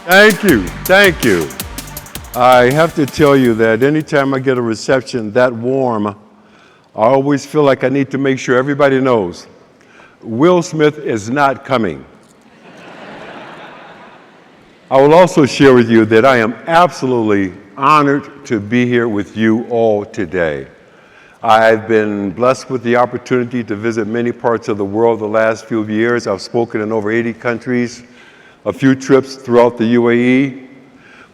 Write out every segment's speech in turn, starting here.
Thank you. Thank you. I have to tell you that anytime I get a reception that warm, I always feel like I need to make sure everybody knows Will Smith is not coming. I will also share with you that I am absolutely honored to be here with you all today. I've been blessed with the opportunity to visit many parts of the world the last few years. I've spoken in over 80 countries, a few trips throughout the UAE,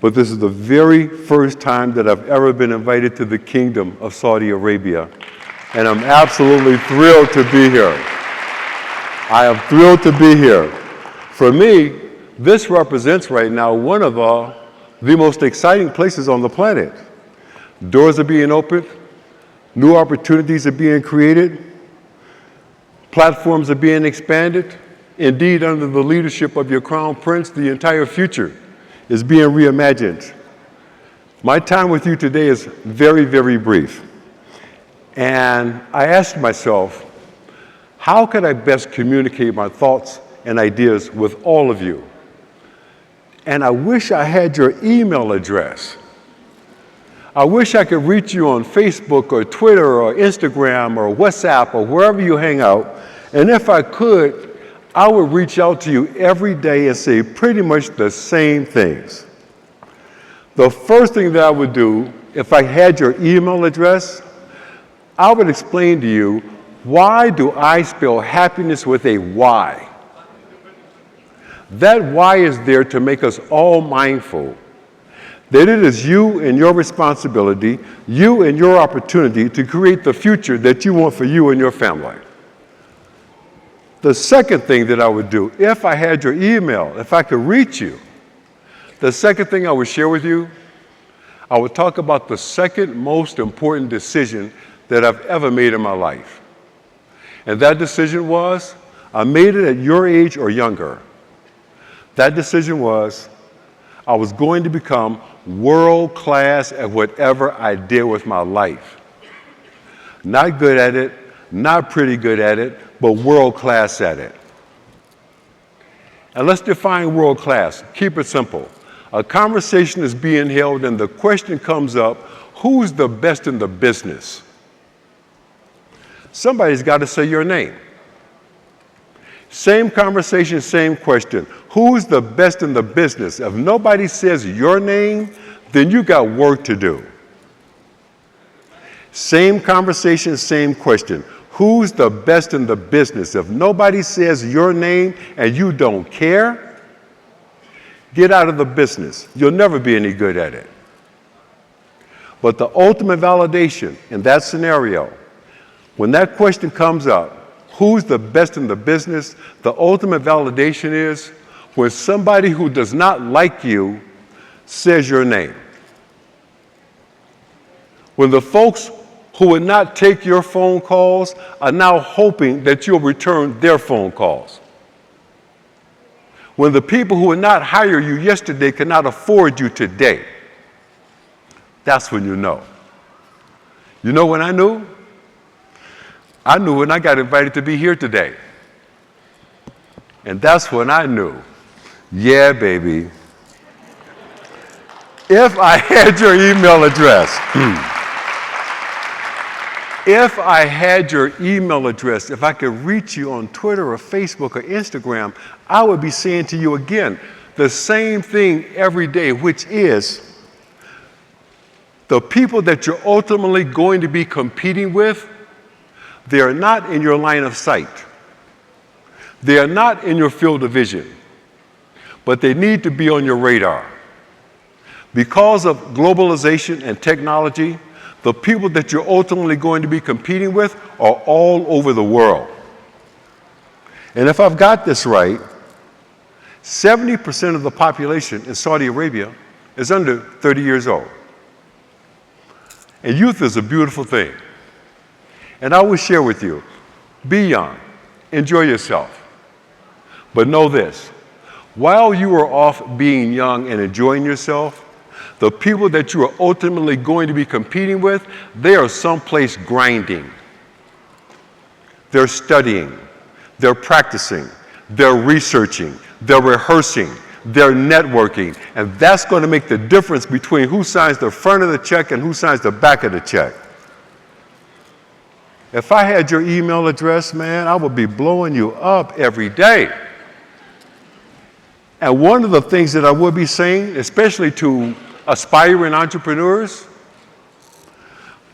but this is the very first time that I've ever been invited to the Kingdom of Saudi Arabia, and I'm absolutely thrilled to be here. I am thrilled to be here. For me, this represents right now one of the most exciting places on the planet. Doors are being opened, new opportunities are being created, platforms are being expanded. Indeed, under the leadership of your Crown Prince, the entire future is being reimagined. My time with you today is very, very brief. And I asked myself, how could I best communicate my thoughts and ideas with all of you? And I wish I had your email address. I wish I could reach you on Facebook or Twitter or Instagram or WhatsApp or wherever you hang out. And if I could, I would reach out to you every day and say pretty much the same things. The first thing that I would do, if I had your email address, I would explain to you, why do I spell happiness with a Y? That why is there to make us all mindful that it is you and your responsibility, you and your opportunity to create the future that you want for you and your family. The second thing that I would do, if I had your email, if I could reach you, the second thing I would share with you, I would talk about the second most important decision that I've ever made in my life. And that decision was, I made it at your age or younger. That decision was, I was going to become world class at whatever I did with my life. Not good at it, not pretty good at it, but world class at it. And let's define world class. Keep it simple. A conversation is being held and the question comes up, who's the best in the business? Somebody's got to say your name. Same conversation, same question. Who's the best in the business? If nobody says your name, then you got work to do. Same conversation, same question. Who's the best in the business? If nobody says your name and you don't care, get out of the business. You'll never be any good at it. But the ultimate validation in that scenario, when that question comes up, who's the best in the business? The ultimate validation is when somebody who does not like you says your name. When the folks who would not take your phone calls are now hoping that you'll return their phone calls. When the people who would not hire you yesterday cannot afford you today. That's when you know. You know when I knew? I knew when I got invited to be here today. And that's when I knew, yeah, baby. If I had your email address, if I had your email address, if I could reach you on Twitter or Facebook or Instagram, I would be saying to you again the same thing every day, which is the people that you're ultimately going to be competing with, they are not in your line of sight. They are not in your field of vision, but they need to be on your radar. Because of globalization and technology, the people that you're ultimately going to be competing with are all over the world. And if I've got this right, 70% of the population in Saudi Arabia is under 30 years old. And youth is a beautiful thing. And I will share with you, be young, enjoy yourself. But know this, while you are off being young and enjoying yourself, the people that you are ultimately going to be competing with, they are someplace grinding. They're studying, they're practicing, they're researching, they're rehearsing, They're networking. And that's going to make the difference between who signs the front of the check and who signs the back of the check. If I had your email address, man, I would be blowing you up every day. And one of the things that I would be saying, especially to aspiring entrepreneurs,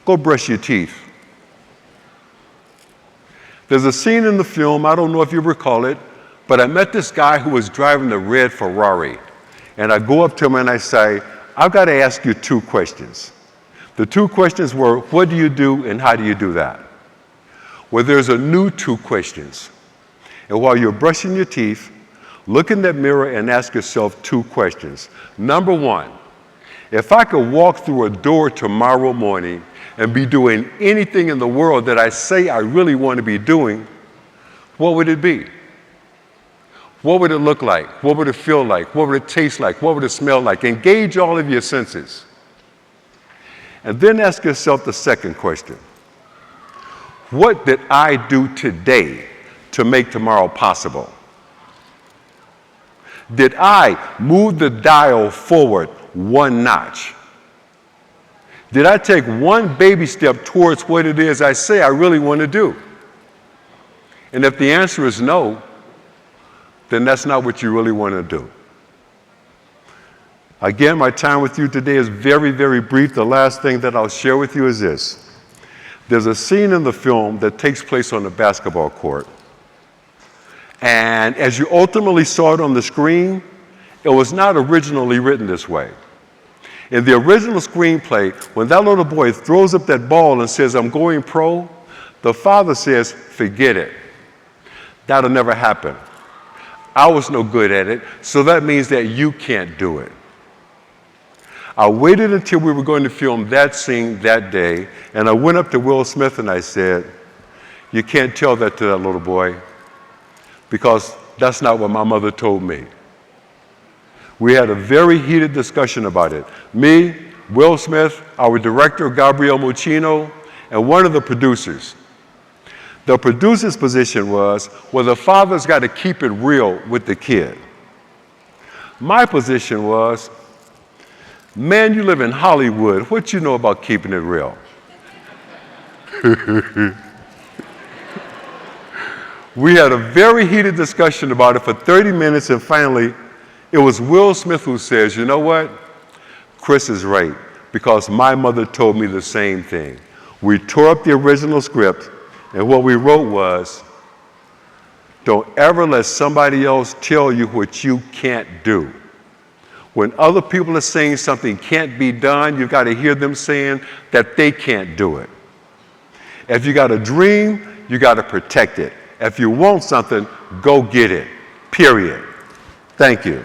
go brush your teeth. There's a scene in the film, I don't know if you recall it, but I met this guy who was driving a red Ferrari. And I go up to him and I say, I've got to ask you 2 questions. The 2 questions were, what do you do and how do you do that? Well, there's a new 2 questions. And while you're brushing your teeth, look in that mirror and ask yourself 2 questions. Number 1, if I could walk through a door tomorrow morning and be doing anything in the world that I say I really want to be doing, what would it be? What would it look like? What would it feel like? What would it taste like? What would it smell like? Engage all of your senses. And then ask yourself the second question. What did I do today to make tomorrow possible? Did I move the dial forward 1 notch? Did I take 1 baby step towards what it is I say I really want to do? And if the answer is no, then that's not what you really want to do. Again, my time with you today is very, very brief. The last thing that I'll share with you is this. There's a scene in the film that takes place on the basketball court. And as you ultimately saw it on the screen, it was not originally written this way. In the original screenplay, when that little boy throws up that ball and says, I'm going pro, the father says, forget it. That'll never happen. I was no good at it, so that means that you can't do it. I waited until we were going to film that scene that day, and I went up to Will Smith and I said, you can't tell that to that little boy, because that's not what my mother told me. We had a very heated discussion about it. Me, Will Smith, our director, Gabriel Muccino, and one of the producers. The producer's position was, well, the father's got to keep it real with the kid. My position was, man, you live in Hollywood. What you know about keeping it real? We had a very heated discussion about it for 30 minutes, and finally, it was Will Smith who says, you know what? Chris is right, because my mother told me the same thing. We tore up the original script, and what we wrote was, don't ever let somebody else tell you what you can't do. When other people are saying something can't be done, you've got to hear them saying that they can't do it. If you got a dream, you got to protect it. If you want something, go get it, period. Thank you.